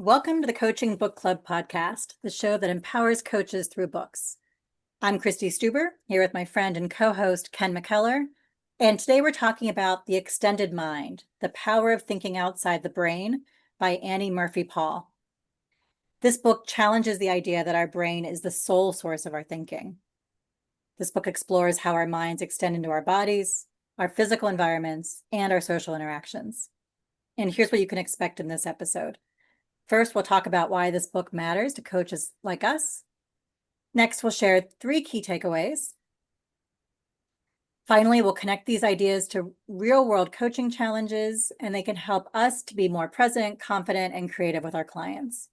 Welcome to the Coaching Book Club podcast, the show that empowers coaches through books. I'm Christy Stuber, here with my friend and co-host Ken McKellar, and today we're talking about The Extended Mind, The Power of Thinking Outside the Brain by Annie Murphy Paul. This book challenges the idea that our brain is the sole source of our thinking. This book explores how our minds extend into our bodies, our physical environments, and our social interactions. And here's what you can expect in this episode. First, we'll talk about why this book matters to coaches like us. Next, we'll share 3 key takeaways. Finally, we'll connect these ideas to real-world coaching challenges, and they can help us to be more present, confident, and creative with our clients.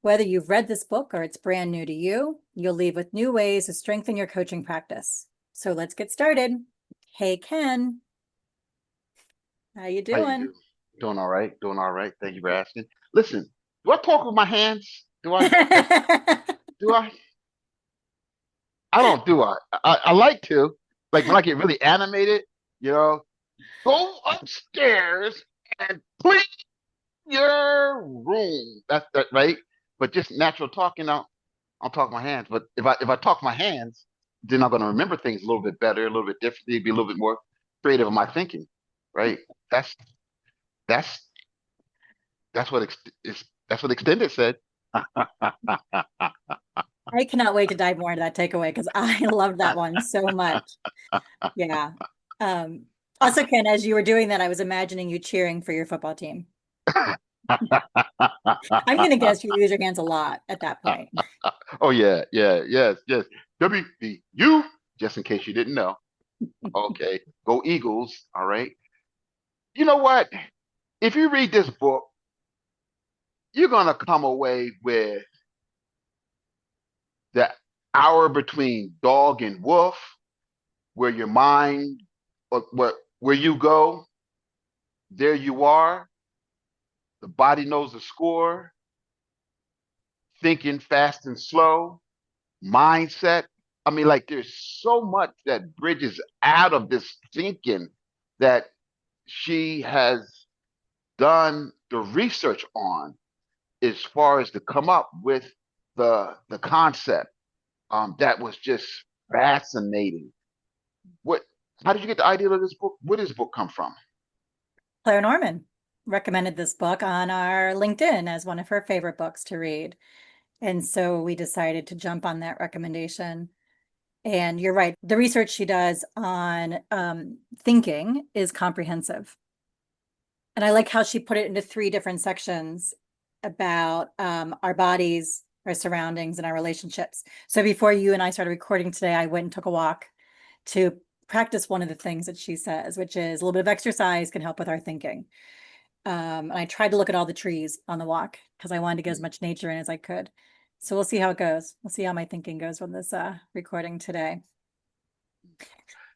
Whether you've read this book or it's brand new to you, you'll leave with new ways to strengthen your coaching practice. So let's get started. Hey, Ken. How you How you doing? doing? All right. Doing all right. Thank you for asking. Listen, do I talk with my hands? Do I? I don't do I like to. Like when I get really animated, you know, go upstairs and clean your room. That's that right. But just natural talking, I'll talk with my hands. But if I talk with my hands, then I'm gonna remember things a little bit better, a little bit differently, be a little bit more creative in my thinking. Right? That's that's what that's what extended said. I cannot wait to dive more into that takeaway because I love that one so much. Yeah. Um, Also, Ken, as you were doing that, I was imagining you cheering for your football team. I'm going to guess you use your hands a lot at that point. Oh yeah, yeah, yes, yes. WBU, just in case you didn't know. Okay, go Eagles. All right. You know what? If you read this book, you're gonna come away with the hour between dog and wolf, where your mind, or where you go, there you are. The body knows the score. Thinking fast and slow, mindset. I mean, like there's so much that bridges out of this thinking that she has done the research on as far as to come up with the concept. That was just fascinating. What? How did you get the idea of this book? Where did this book come from? Claire Norman recommended this book on our LinkedIn as one of her favorite books to read. And so we decided to jump on that recommendation. And you're right, the research she does on thinking is comprehensive. And I like how she put it into 3 different sections about our bodies, our surroundings, and our relationships. So before you and I started recording today, I went and took a walk to practice one of the things that she says, which is a little bit of exercise can help with our thinking. And I tried to look at all the trees on the walk because I wanted to get as much nature in as I could. So we'll see how it goes. We'll see how my thinking goes from this recording today.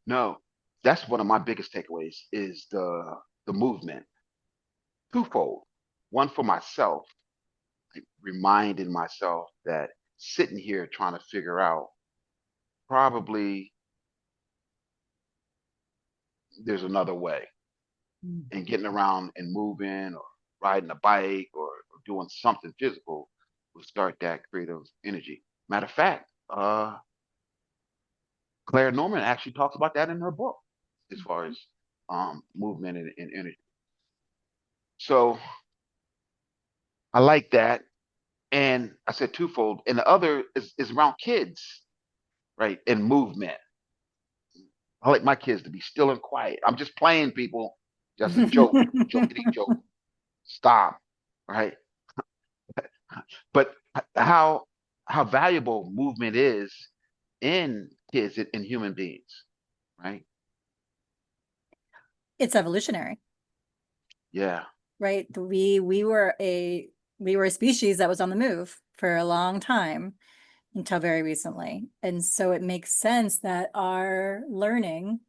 No, that's one of my biggest takeaways is the movement. Twofold. One for myself, like reminding myself that sitting here trying to figure out probably there's another way, Mm. and getting around and moving or riding a bike or doing something physical will start that creative energy. Matter of fact, Claire Norman actually talks about that in her book as far as movement and energy. So I like that. And I said twofold. And the other is around kids, right? And movement. I like my kids to be still and quiet. I'm just playing, people. Just a joke, jokey joke. Stop, right? But how valuable movement is in kids and human beings, right? It's evolutionary, Yeah. right? We were a species that was on the move for a long time until very recently. And so it makes sense that our learning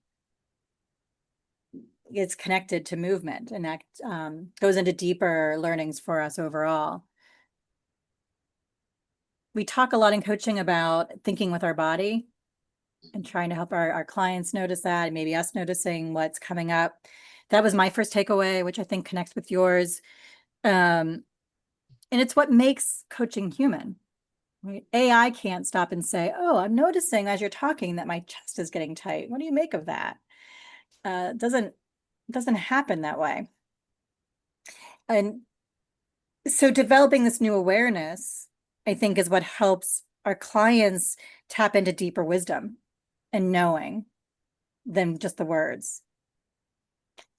is connected to movement, and that goes into deeper learnings for us overall. We talk a lot in coaching about thinking with our body and trying to help our clients notice that, and maybe us noticing what's coming up. That was my first takeaway, which I think connects with yours. Um, And it's what makes coaching human. Right? AI can't stop and say, "Oh, I'm noticing as you're talking that my chest is getting tight. What do you make of that?" Doesn't happen that way. And so developing this new awareness, I think, is what helps our clients tap into deeper wisdom and knowing than just the words.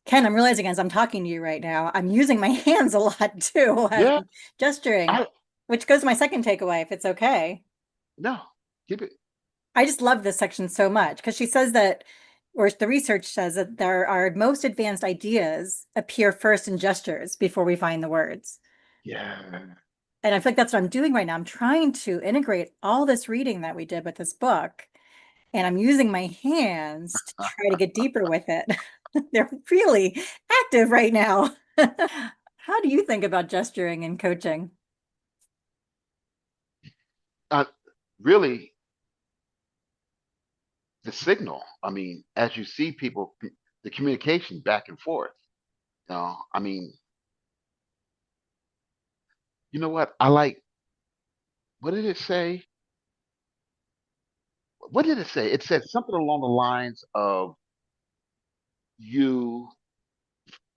Ken, I'm realizing as I'm talking to you right now, I'm using my hands a lot too as Yeah, I'm gesturing, I which goes to my second takeaway, if it's okay. no, keep it. I just love this section so much because she says that, or the research says that there are most advanced ideas appear first in gestures before we find the words. Yeah. And I feel like that's what I'm doing right now. I'm trying to integrate all this reading that we did with this book, and I'm using my hands to try to get deeper with it. They're really active right now. How do you think about gesturing and coaching? Uh, really, the signal. I mean, as you see people, the communication back and forth. I mean, you know what? I like. What did it say? What did it say? It said something along the lines of you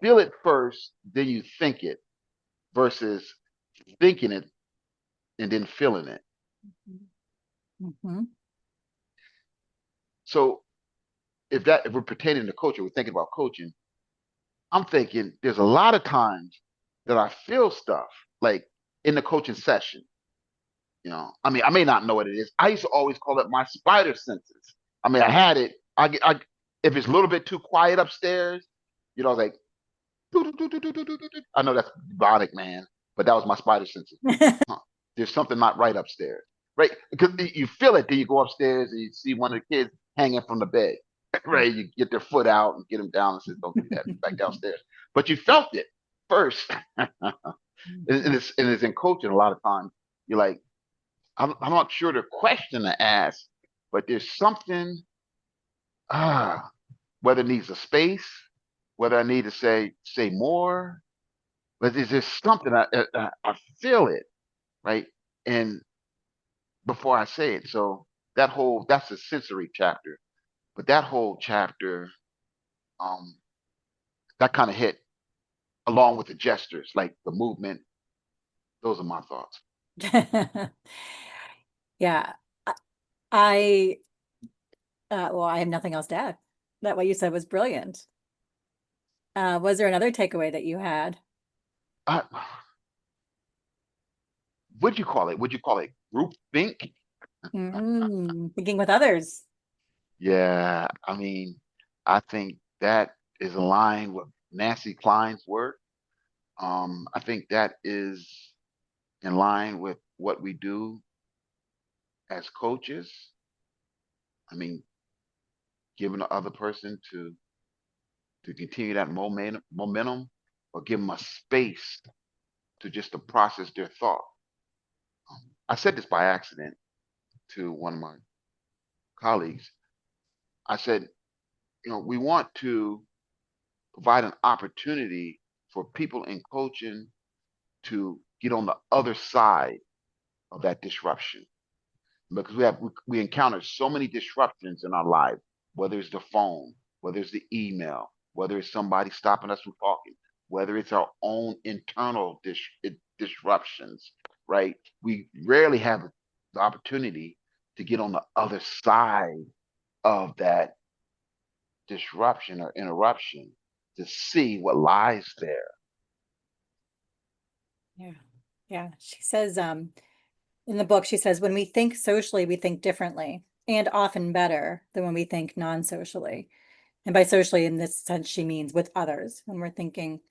feel it first, then you think it, versus thinking it and then feeling it. Mhm. So if we're pertaining to coaching, we're thinking about coaching. I'm thinking there's a lot of times that I feel stuff like in the coaching session. I mean, I may not know what it is. I used to always call it my spider senses. I mean, I had it. If it's a little bit too quiet upstairs, like, I know that's demonic, man, but that was my spider senses. Huh, there's something not right upstairs, right? Because you feel it, then you go upstairs and you see one of the kids hanging from the bed, right? You get their foot out and get them down and say, "Don't do that, back downstairs." But you felt it first, and it's in coaching a lot of times. You're like, I'm not sure the question to ask, but there's something, ah, whether it needs a space, whether I need to say more, but there's just something I feel it, right? And before I say it, so that's the sensory chapter, but that whole chapter, um, that kind of hit along with the gestures, like the movement. Those are my thoughts. Yeah, I well, I have nothing else to add. That what you said was brilliant. Was there another takeaway that you had? I, what'd you call it? Would you call it group think? Thinking with others. Yeah, I mean, I think that is aligned with Nancy Klein's work. I think that is in line with what we do as coaches. I mean, giving the other person to continue that momentum, or give them a space to just to process their thought. I said this by accident to one of my colleagues. I said, we want to provide an opportunity for people in coaching to get on the other side of that disruption, because we encounter so many disruptions in our life, whether it's the phone, whether it's the email, whether it's somebody stopping us from talking, whether it's our own internal disruptions, right? We rarely have the opportunity to get on the other side of that disruption or interruption to see what lies there. Yeah. Yeah. She says, in the book, she says, when we think socially, we think differently and often better than when we think non-socially. And by socially, in this sense, she means with others when we're thinking.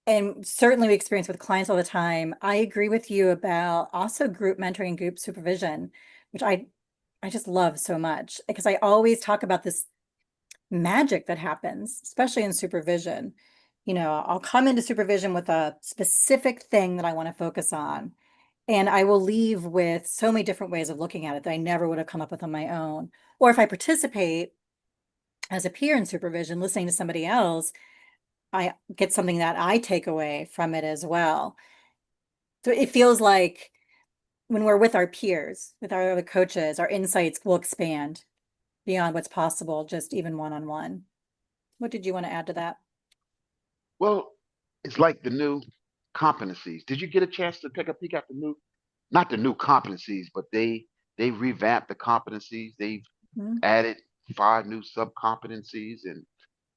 And certainly we experience with clients all the time. I agree with you about also group mentoring, group supervision, which I just love so much because I always talk about this magic that happens, especially in supervision. I'll come into supervision with a specific thing that I want to focus on, and I will leave with so many different ways of looking at it that I never would have come up with on my own. Or if I participate as a peer in supervision, listening to somebody else, I get something that I take away from it as well. So it feels like when we're with our peers, with our other coaches, our insights will expand beyond what's possible, just even one-on-one. What did you want to add to that? Well, it's like the new competencies. Did you get a chance to take a peek at the new, not the new competencies, but they revamped the competencies. They've Mhm. added 5 new sub competencies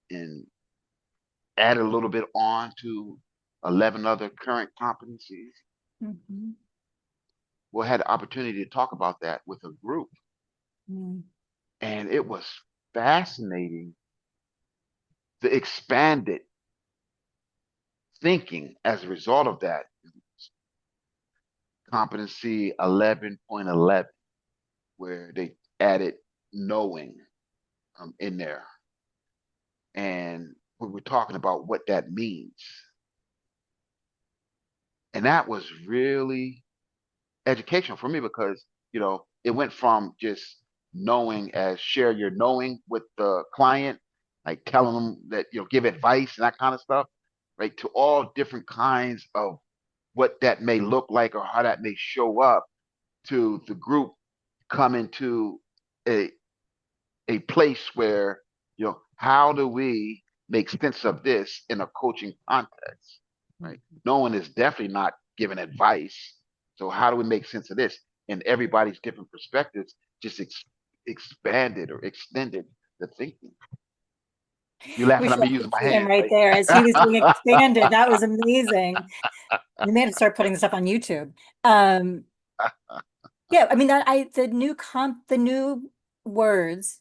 and added a little bit on to 11 other current competencies. Mhm. We had the opportunity to talk about that with a group, Mm. and it was fascinating the expanded thinking as a result of that. Competency 11.11, where they added knowing in there. And we were talking about what that means. And that was really educational for me because, it went from just knowing as share your knowing with the client, like telling them that, give advice and that kind of stuff, right, to all different kinds of what that may look like or how that may show up to the group coming to a a place where, how do we make sense of this in a coaching context, right? No one is definitely not giving advice. So how do we make sense of this? And everybody's different perspectives just expanded or extended the thinking. You We laughing at should me have using to my see him hands, right right? there as he was being expanded. That was amazing. We may have to start putting this up on YouTube. Um, yeah, I mean that the new words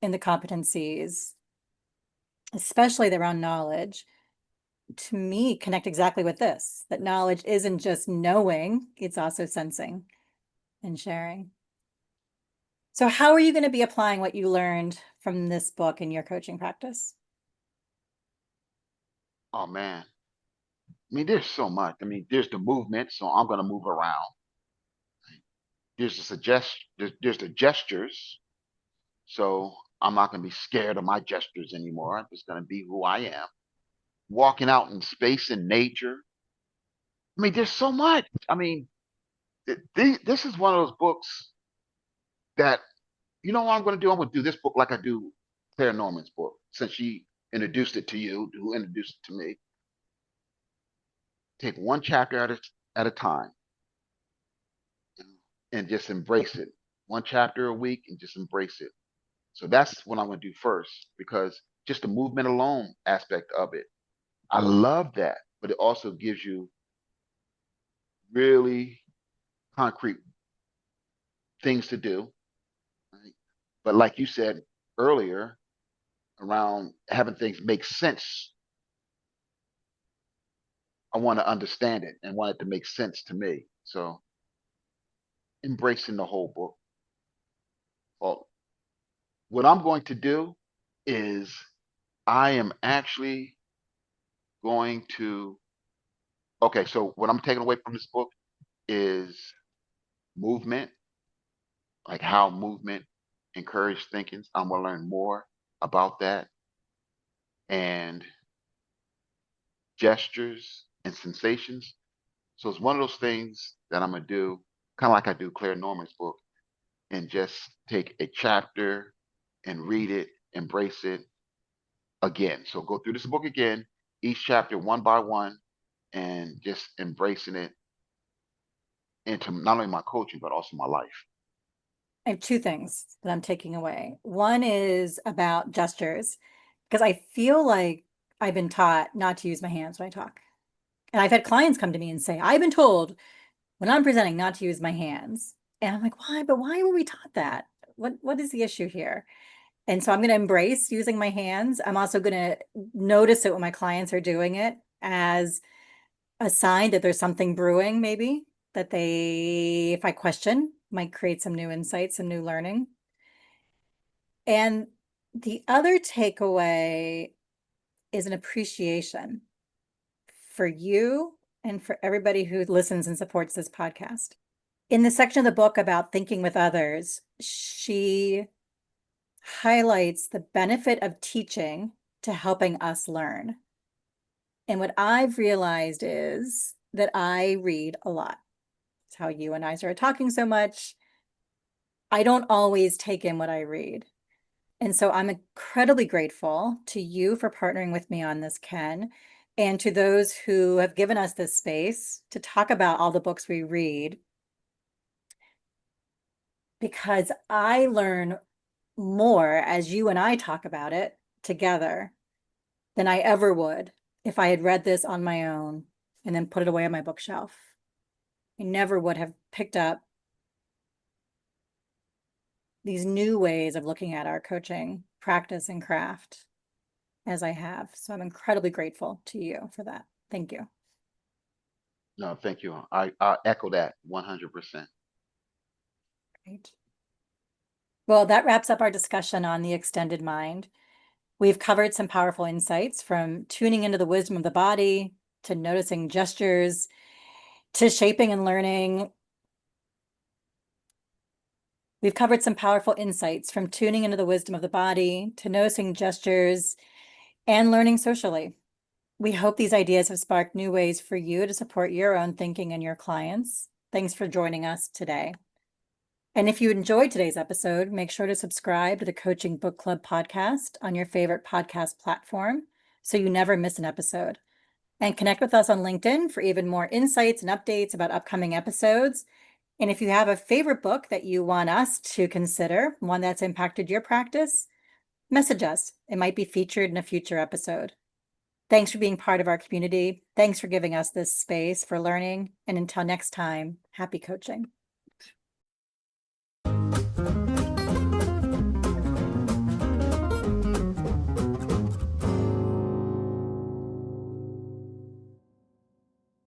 in the competencies, especially around knowledge, to me connect exactly with this, that knowledge isn't just knowing, it's also sensing and sharing. So how are you going to be applying what you learned from this book in your coaching practice? Oh man. I mean, there's so much. I mean, there's the movement, so I'm gonna move around. There's the there's the gestures. So I'm not going to be scared of my gestures anymore. I'm just going to be who I am. Walking out in space and nature. I mean, there's so much. I mean, this is one of those books that, what I'm going to do? I'm going to do this book like I do Claire Norman's book, since she introduced it to you, who introduced it to me. Take one chapter at a time and just embrace it. One chapter a week and just embrace it. So that's what I'm going to do first because just the movement alone aspect of it, I love that, but it also gives you really concrete things to do. Right? But like you said earlier, around having things make sense, I want to understand it and want it to make sense to me. So embracing the whole book. Well, what I'm going to do is I am actually going to, okay, so what I'm taking away from this book is movement, like how movement encourage thinking. I'm going to learn more about that and gestures and sensations. So it's one of those things that I'm gonna do, kind of like I do Claire Norman's book, and just take a chapter and read it, embrace it again. So go through this book again, each chapter one by one, and just embracing it into not only my coaching but also my life. I have two things that I'm taking away. One is about gestures, because I feel like I've been taught not to use my hands when I talk. And I've had clients come to me and say, I've been told when I'm presenting not to use my hands. And I'm like, why? But why were we taught that? What is the issue here? And so I'm going to embrace using my hands. I'm also going to notice it when my clients are doing it as a sign that there's something brewing, maybe that they, if I question, might create some new insights, some new learning. And the other takeaway is an appreciation for you and for everybody who listens and supports this podcast. In the section of the book about thinking with others, she highlights the benefit of teaching to helping us learn. And what I've realized is that I read a lot. It's how you and I started talking so much. I don't always take in what I read. And so I'm incredibly grateful to you for partnering with me on this, Ken, and to those who have given us this space to talk about all the books we read, because I learn more as you and I talk about it together than I ever would if I had read this on my own and then put it away on my bookshelf. I never would have picked up these new ways of looking at our coaching practice and craft as I have. So I'm incredibly grateful to you for that. Thank you. No, thank you. I echo that 100%. Great. Well, that wraps up our discussion on the extended mind. We've covered some powerful insights, from tuning into the wisdom of the body to noticing gestures to shaping and learning. We've covered some powerful insights, from tuning into the wisdom of the body to noticing gestures and learning socially. We hope these ideas have sparked new ways for you to support your own thinking and your clients. Thanks for joining us today. And if you enjoyed today's episode, make sure to subscribe to the Coaching Book Club podcast on your favorite podcast platform so you never miss an episode. And connect with us on LinkedIn for even more insights and updates about upcoming episodes. And if you have a favorite book that you want us to consider, one that's impacted your practice, message us. It might be featured in a future episode. Thanks for being part of our community. Thanks for giving us this space for learning. And until next time, happy coaching.